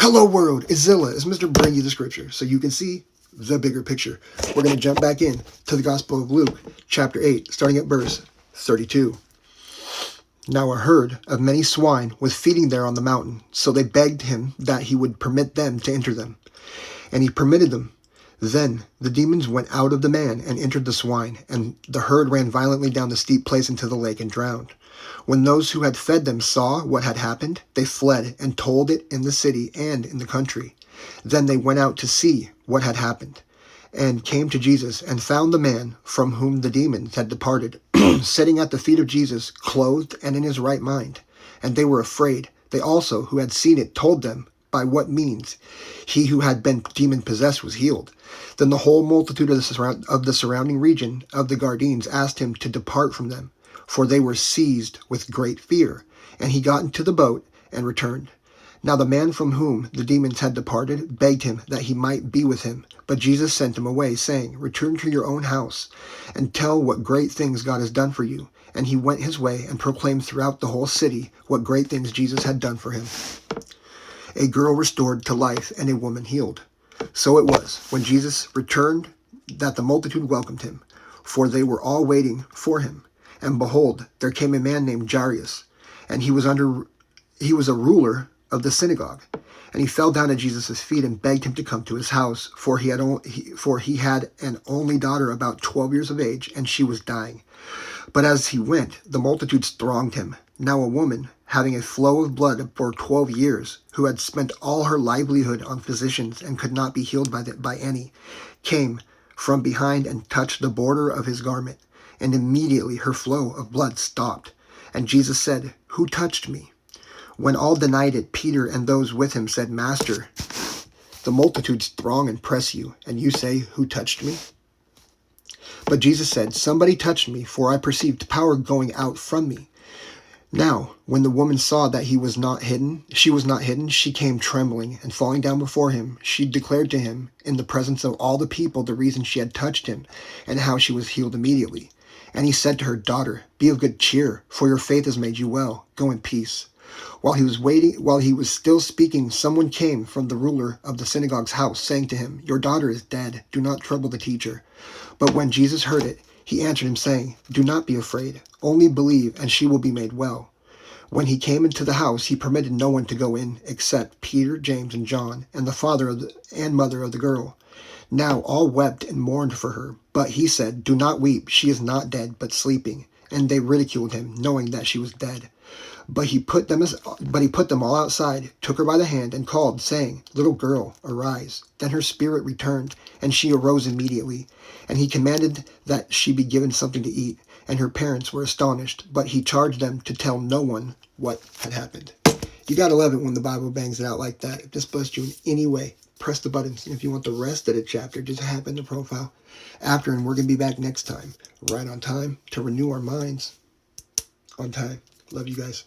Hello world, it's Zilla. It's Mr. Bring You the Scripture so you can see the bigger picture. We're going to jump back in to the Gospel of Luke, chapter 8, starting at verse 32. Now a herd of many swine was feeding there on the mountain, so they begged him that he would permit them to enter them. And he permitted them. Then the demons went out of the man and entered the swine, and the herd ran violently down the steep place into the lake and drowned. When those who had fed them saw what had happened, they fled and told it in the city and in the country. Then they went out to see what had happened, and came to Jesus, and found the man from whom the demons had departed, sitting at the feet of Jesus, clothed and in his right mind. And they were afraid. They also, who had seen it, told them by what means he who had been demon-possessed was healed. Then the whole multitude of the surrounding region of the Gadarenes asked him to depart from them, for they were seized with great fear. And he got into the boat and returned. Now the man from whom the demons had departed begged him that he might be with him. But Jesus sent him away, saying, Return to your own house, and tell what great things God has done for you. And he went his way and proclaimed throughout the whole city what great things Jesus had done for him. A girl restored to life and a woman healed. So it was, when Jesus returned, that the multitude welcomed him, for they were all waiting for him. And behold, there came a man named Jairus, and he was a ruler of the synagogue. And he fell down at Jesus' feet and begged him to come to his house, for he had an only daughter about 12 years of age, and she was dying. But as he went, the multitudes thronged him. Now a woman, having a flow of blood for 12 years, who had spent all her livelihood on physicians and could not be healed by any, came from behind and touched the border of his garment. And immediately her flow of blood stopped. And Jesus said, Who touched me? When all denied it, Peter and those with him said, Master, the multitudes throng and press you, and you say, Who touched me? But Jesus said, Somebody touched me, for I perceived power going out from me. Now, when the woman saw that she was not hidden, she came trembling, and falling down before him, she declared to him, in the presence of all the people, the reason she had touched him, and how she was healed immediately. And he said to her, Daughter, be of good cheer, for your faith has made you well. Go in peace. While he was still speaking, someone came from the ruler of the synagogue's house, saying to him, Your daughter is dead. Do not trouble the teacher. But when Jesus heard it, he answered him, saying, Do not be afraid. Only believe, and she will be made well. When he came into the house, he permitted no one to go in, except Peter, James, and John, and the father and mother of the girl. Now all wept and mourned for her. But he said, Do not weep. She is not dead, but sleeping. And they ridiculed him, knowing that she was dead. But he put them all outside, took her by the hand, and called, saying, Little girl, arise. Then her spirit returned, and she arose immediately. And he commanded that she be given something to eat. And her parents were astonished, but he charged them to tell no one what had happened. You gotta love it when the Bible bangs it out like that. If this blessed you in any way, press the buttons. And if you want the rest of the chapter, just hop in the profile after, and we're gonna be back next time, right on time, to renew our minds on time. Love you guys.